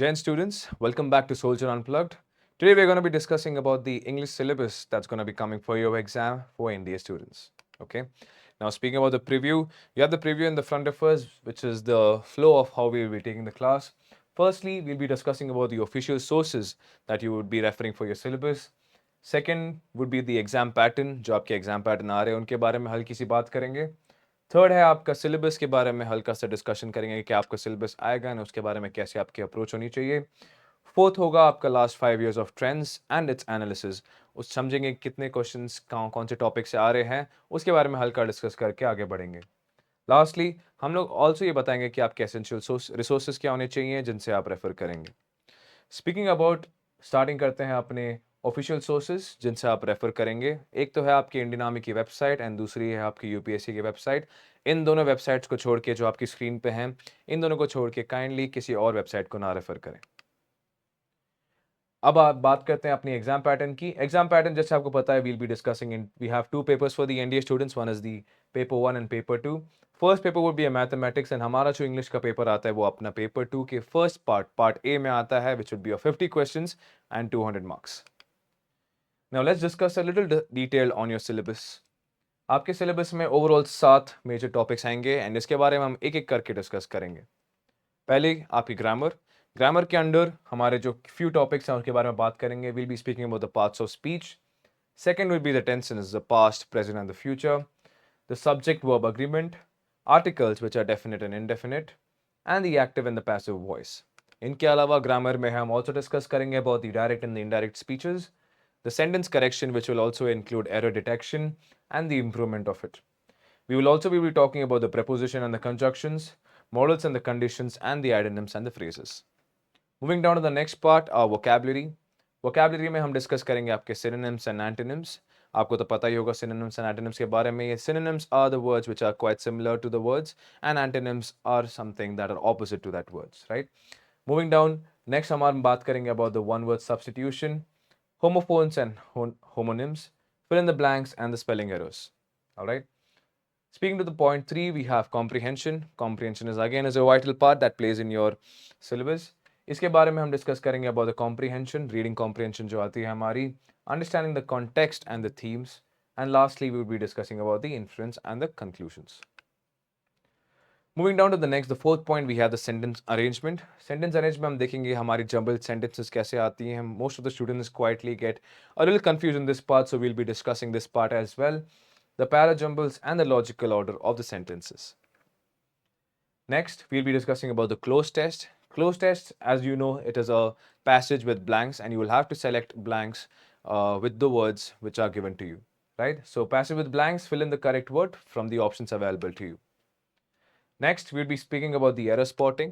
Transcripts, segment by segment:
Gen students, welcome back to Soldier Unplugged. Today we're going to be discussing about the English syllabus that's going to be coming for your exam for NDA students. Okay. Now speaking about the preview, you have the preview in the front of us, which is the flow of how we will be taking the class. Firstly, we'll be discussing about the official sources that you would be referring for your syllabus. Second would be the exam pattern, जो आपके exam pattern आ रहे हैं उनके बारे में हल्की सी बात करेंगे. थर्ड है आपका सिलेबस के बारे में हल्का सा डिस्कशन करेंगे कि आपका सिलेबस आएगा ना उसके बारे में कैसे आपकी अप्रोच होनी चाहिए. फोर्थ होगा आपका last 5 years of trends and it's analysis. उस समझेंगे कितने क्वेश्चंस कौन से टॉपिक से आ रहे हैं उसके बारे में हल्का डिस्कस करके आगे बढ़ेंगे. लास्टली हम लोग ऑल्सो ये बताएंगे कि आपके एसेंशियल रिसोर्सेज क्या होने चाहिए जिनसे आप रेफर करेंगे. स्पीकिंग अबाउट, स्टार्टिंग करते हैं अपने ऑफिशियल सोर्सेज जिनसे आप रेफर करेंगे. एक तो है आपकी इंडियन आर्मी की वेबसाइट एंड दूसरी है आपकी यूपीएससी की वेबसाइट. इन दोनों वेबसाइट्स को छोड़ के जो आपकी स्क्रीन पे हैं, इन दोनों को छोड़ के काइंडली किसी और वेबसाइट को ना रेफर करें. अब आप बात करते हैं अपनी एग्जाम पैटर्न की. एग्जाम पैटर्न जैसे आपको पता है, will be discussing in we have two papers for the NDA students. One is the paper 1 and paper 2. First paper would be a mathematics and हमारा जो इंग्लिश का पेपर आता है वो अपना पेपर 2 के फर्स्ट पार्ट ए में आता है, which would be 50 questions and 200 marks. Now let's discuss a little detail on your syllabus. आपके सिलेबस में ओवरऑल 7 मेजर टॉपिक्स आएंगे एंड इसके बारे में हम एक एक करके डिस्कस करेंगे. पहले आपकी ग्रामर. ग्रामर के अंडर हमारे जो फ्यू टॉपिक्स हैं उसके बारे में बात करेंगे. Will be speaking about the parts of speech. Second will be the tenses, the past, present and the future. The subject verb agreement. Articles which are definite and indefinite. And the active and the passive voice. इनके अलावा grammar में हम also discuss करेंगे about the direct and the indirect speeches. The sentence correction, which will also include error detection and the improvement of it. We will also be talking about the preposition and the conjunctions, modals and the conditions, and the idioms and the phrases. Moving down to the next part, our vocabulary. Vocabulary में हम discuss करेंगे आपके synonyms and antonyms. आपको तो पता ही होगा synonyms and antonyms के बारे में. Synonyms are the words which are quite similar to the words, and antonyms are something that are opposite to that words, right? Moving down, next हम बात करेंगे about the one word substitution, homophones and homonyms, fill in the blanks and the spelling errors. All right. Speaking to the point 3, we have comprehension. Comprehension is again a vital part that plays in your syllabus. इसके बारे में हम discuss करेंगे about the comprehension, reading comprehension जो आती है हमारी, understanding the context and the themes, and lastly we will be discussing about the inference and the conclusions. Moving down to the next, the fourth point, we have the sentence arrangement. Sentence arrangement हम देखेंगे हमारी jumbled sentences कैसे आती हैं. Most of the students quietly get a little confused in this part, so we'll be discussing this part as well. The parajumbles and the logical order of the sentences. Next, we'll be discussing about the cloze test. Cloze test, as you know, it is a passage with blanks and you will have to select blanks with the words which are given to you, right? So passage with blanks, fill in the correct word from the options available to you. Next, we'll be speaking about the error spotting.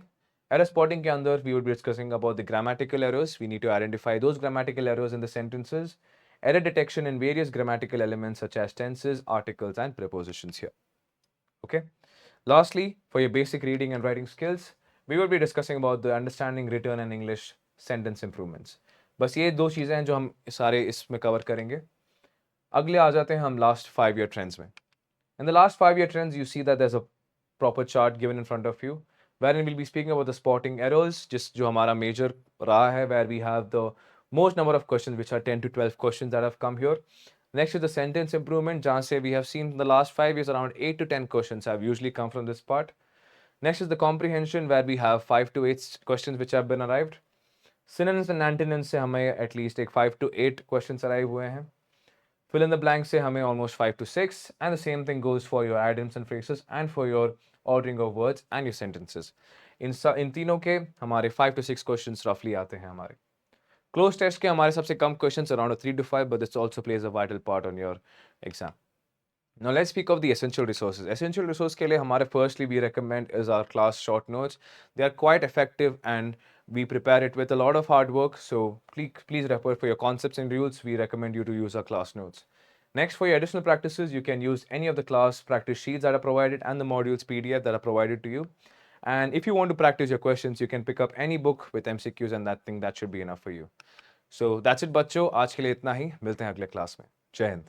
Error spotting के अंदर we will be discussing about the grammatical errors. We need to identify those grammatical errors in the sentences. Error detection in various grammatical elements such as tenses, articles, and prepositions here. Okay. Lastly, for your basic reading and writing skills, we will be discussing about the understanding, written, and English sentence improvements. बस ये दो चीज़ें हैं जो हम सारे इसमें cover करेंगे. अगले आ जाते हैं हम last 5-year trends में. In the last 5-year trends, you see that there's a proper chart given in front of you, wherein we'll be speaking about the spotting errors, just जो हमारा major रहा है, where we have the most number of questions, which are 10 to 12 questions that have come here. Next is the sentence improvement, जहाँ से we have seen in the last 5 years around 8 to 10 questions have usually come from this part. Next is the comprehension, where we have 5 to 8 questions which have been arrived. Synonyms and antonyms से हमें at least एक 5 to 8 questions arrive हुए हैं. Fill in the blanks से हमें almost 5 to 6, and the same thing goes for your idioms and phrases and for your ordering of words and your sentences. इन तीनों के हमारे 5 to 6 questions roughly आते हैं हमारे. Close test के हमारे सबसे कम questions around 3 to 5, but this also plays a vital part on your exam. Now let's speak of the essential resources. Essential resource के लिए हमारे firstly we recommend is our class short notes. They are quite effective and we prepare it with a lot of hard work. So please refer for your concepts and rules. We recommend you to use our class notes. Next, for your additional practices, you can use any of the class practice sheets that are provided and the modules PDF that are provided to you. And if you want to practice your questions, you can pick up any book with MCQs and that should be enough for you. So that's it बच्चों, आज के लिए इतना ही. मिलते हैं अगले class में. जय हिंद.